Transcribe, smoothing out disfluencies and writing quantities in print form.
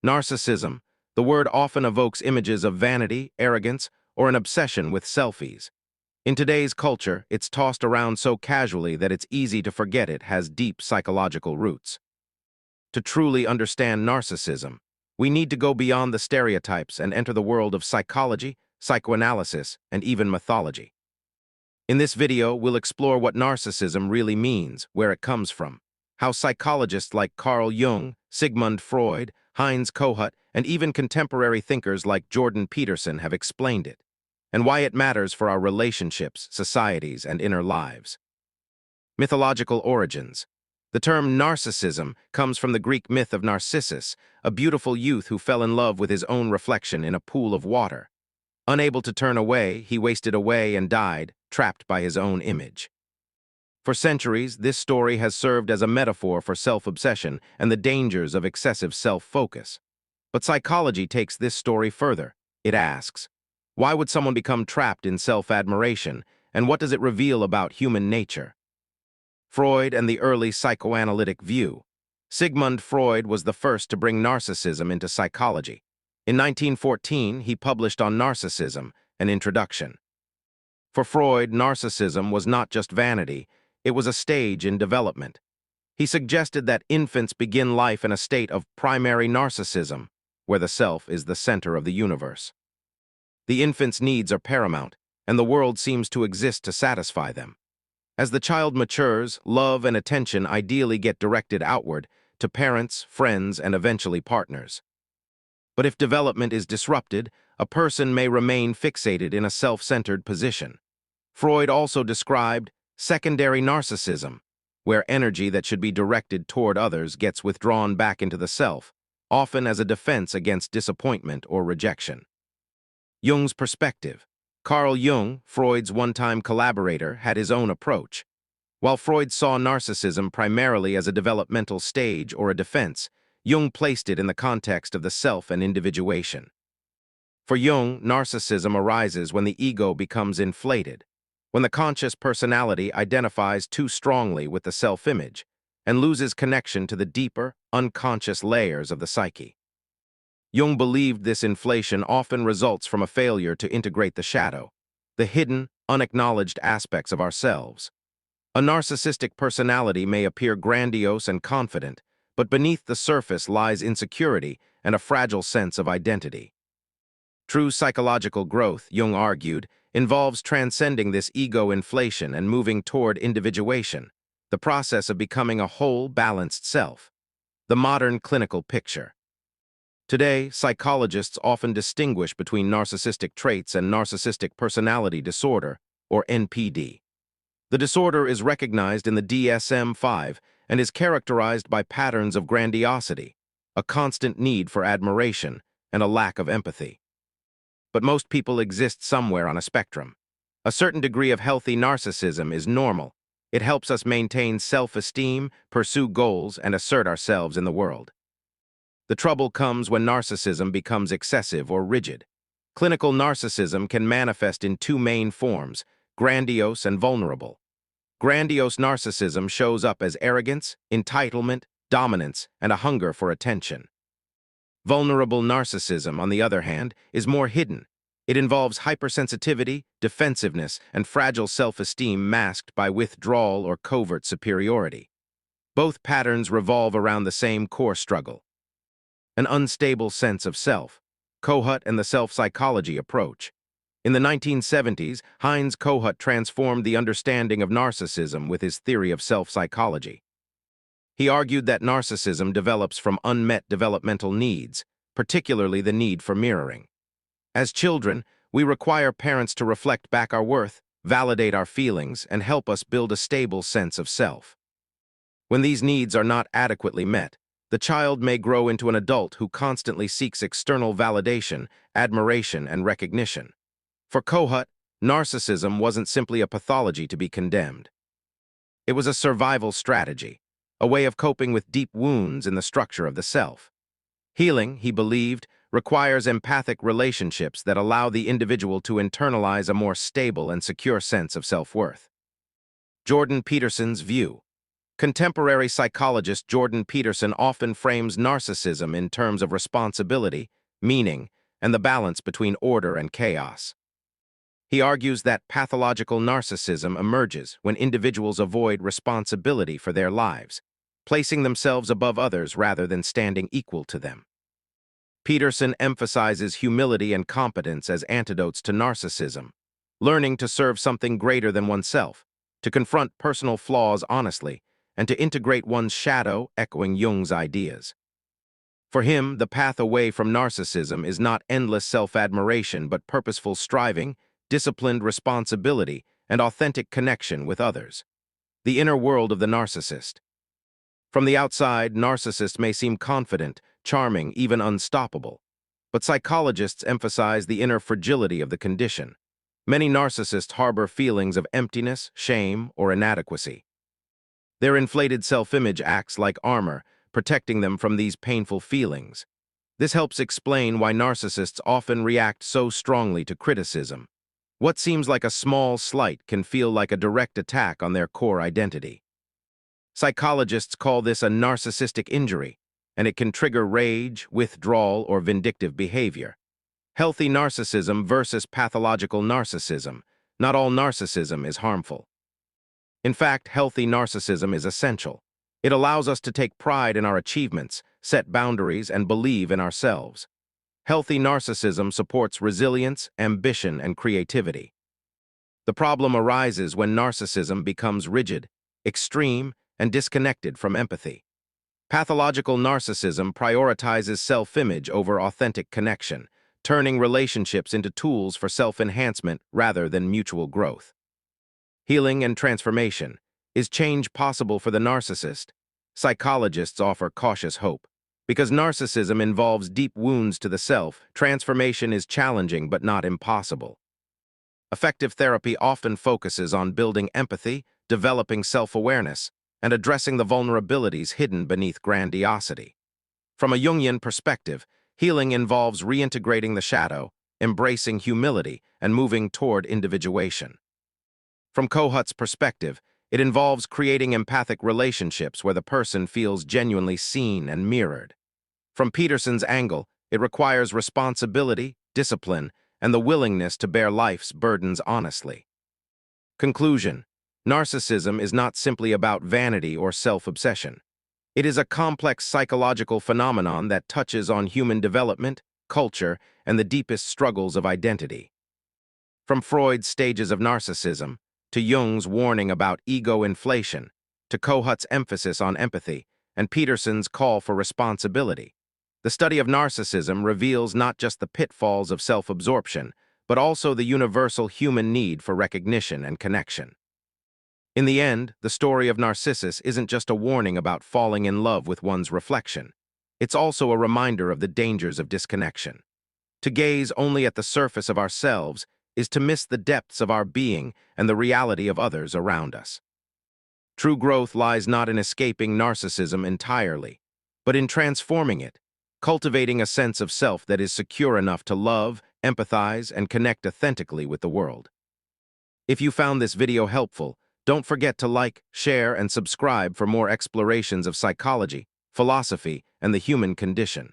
Narcissism. The word often evokes images of vanity, arrogance, or an obsession with selfies. In today's culture, it's tossed around so casually that it's easy to forget it has deep psychological roots. To truly understand narcissism, we need to go beyond the stereotypes and enter the world of psychology, psychoanalysis, and even mythology. In this video, we'll explore what narcissism really means, where it comes from, how psychologists like Carl Jung, Sigmund Freud, Heinz, Kohut, and even contemporary thinkers like Jordan Peterson have explained it, and why it matters for our relationships, societies, and inner lives. Mythological origins. The term narcissism comes from the Greek myth of Narcissus, a beautiful youth who fell in love with his own reflection in a pool of water. Unable to turn away, he wasted away and died, trapped by his own image. For centuries, this story has served as a metaphor for self-obsession and the dangers of excessive self-focus. But psychology takes this story further. It asks, why would someone become trapped in self-admiration, and what does it reveal about human nature? Freud and the early psychoanalytic view. Sigmund Freud was the first to bring narcissism into psychology. In 1914, he published on Narcissism, an introduction. For Freud, narcissism was not just vanity, it was a stage in development. He suggested that infants begin life in a state of primary narcissism, where the self is the center of the universe. The infant's needs are paramount, and the world seems to exist to satisfy them. As the child matures, love and attention ideally get directed outward, to parents, friends, and eventually partners. But if development is disrupted, a person may remain fixated in a self-centered position. Freud also described secondary narcissism, where energy that should be directed toward others gets withdrawn back into the self, often as a defense against disappointment or rejection. Jung's perspective. Carl Jung, Freud's one-time collaborator, had his own approach. While Freud saw narcissism primarily as a developmental stage or a defense, Jung placed it in the context of the self and individuation. For Jung, narcissism arises when the ego becomes inflated, when the conscious personality identifies too strongly with the self-image and loses connection to the deeper, unconscious layers of the psyche. Jung believed this inflation often results from a failure to integrate the shadow, the hidden, unacknowledged aspects of ourselves. A narcissistic personality may appear grandiose and confident, but beneath the surface lies insecurity and a fragile sense of identity. True psychological growth, Jung argued, involves transcending this ego inflation and moving toward individuation, the process of becoming a whole, balanced self. The modern clinical picture. Today, psychologists often distinguish between narcissistic traits and narcissistic personality disorder, or NPD. The disorder is recognized in the DSM-5 and is characterized by patterns of grandiosity, a constant need for admiration, and a lack of empathy. But most people exist somewhere on a spectrum. A certain degree of healthy narcissism is normal. It helps us maintain self-esteem, pursue goals, and assert ourselves in the world. The trouble comes when narcissism becomes excessive or rigid. Clinical narcissism can manifest in two main forms, grandiose and vulnerable. Grandiose narcissism shows up as arrogance, entitlement, dominance, and a hunger for attention. Vulnerable narcissism, on the other hand, is more hidden. It involves hypersensitivity, defensiveness, and fragile self-esteem masked by withdrawal or covert superiority. Both patterns revolve around the same core struggle: an unstable sense of self. Kohut and the self-psychology approach. In the 1970s, Heinz Kohut transformed the understanding of narcissism with his theory of self-psychology. He argued that narcissism develops from unmet developmental needs, particularly the need for mirroring. As children, we require parents to reflect back our worth, validate our feelings, and help us build a stable sense of self. When these needs are not adequately met, the child may grow into an adult who constantly seeks external validation, admiration, and recognition. For Kohut, narcissism wasn't simply a pathology to be condemned. It was a survival strategy, a way of coping with deep wounds in the structure of the self. Healing, he believed, requires empathic relationships that allow the individual to internalize a more stable and secure sense of self-worth. Jordan Peterson's view. Contemporary psychologist Jordan Peterson often frames narcissism in terms of responsibility, meaning, and the balance between order and chaos. He argues that pathological narcissism emerges when individuals avoid responsibility for their lives, placing themselves above others rather than standing equal to them. Peterson emphasizes humility and competence as antidotes to narcissism, learning to serve something greater than oneself, to confront personal flaws honestly, and to integrate one's shadow, echoing Jung's ideas. For him, the path away from narcissism is not endless self-admiration but purposeful striving, disciplined responsibility, and authentic connection with others. The inner world of the narcissist. From the outside, narcissists may seem confident, charming, even unstoppable. But psychologists emphasize the inner fragility of the condition. Many narcissists harbor feelings of emptiness, shame, or inadequacy. Their inflated self-image acts like armor, protecting them from these painful feelings. This helps explain why narcissists often react so strongly to criticism. What seems like a small slight can feel like a direct attack on their core identity. Psychologists call this a narcissistic injury, and it can trigger rage, withdrawal, or vindictive behavior. Healthy narcissism versus pathological narcissism. Not all narcissism is harmful. In fact, healthy narcissism is essential. It allows us to take pride in our achievements, set boundaries, and believe in ourselves. Healthy narcissism supports resilience, ambition, and creativity. The problem arises when narcissism becomes rigid, extreme, and disconnected from empathy. Pathological narcissism prioritizes self-image over authentic connection, turning relationships into tools for self-enhancement rather than mutual growth. Healing and transformation. Is change possible for the narcissist? Psychologists offer cautious hope. Because narcissism involves deep wounds to the self, transformation is challenging but not impossible. Effective therapy often focuses on building empathy, developing self-awareness, and addressing the vulnerabilities hidden beneath grandiosity. From a Jungian perspective, healing involves reintegrating the shadow, embracing humility, and moving toward individuation. From Kohut's perspective, it involves creating empathic relationships where the person feels genuinely seen and mirrored. From Peterson's angle, it requires responsibility, discipline, and the willingness to bear life's burdens honestly. Conclusion: narcissism is not simply about vanity or self-obsession. It is a complex psychological phenomenon that touches on human development, culture, and the deepest struggles of identity. From Freud's stages of narcissism, to Jung's warning about ego inflation, to Kohut's emphasis on empathy, and Peterson's call for responsibility, the study of narcissism reveals not just the pitfalls of self-absorption, but also the universal human need for recognition and connection. In the end, the story of Narcissus isn't just a warning about falling in love with one's reflection. It's also a reminder of the dangers of disconnection. To gaze only at the surface of ourselves is to miss the depths of our being and the reality of others around us. True growth lies not in escaping narcissism entirely, but in transforming it, cultivating a sense of self that is secure enough to love, empathize, and connect authentically with the world. If you found this video helpful, don't forget to like, share, and subscribe for more explorations of psychology, philosophy, and the human condition.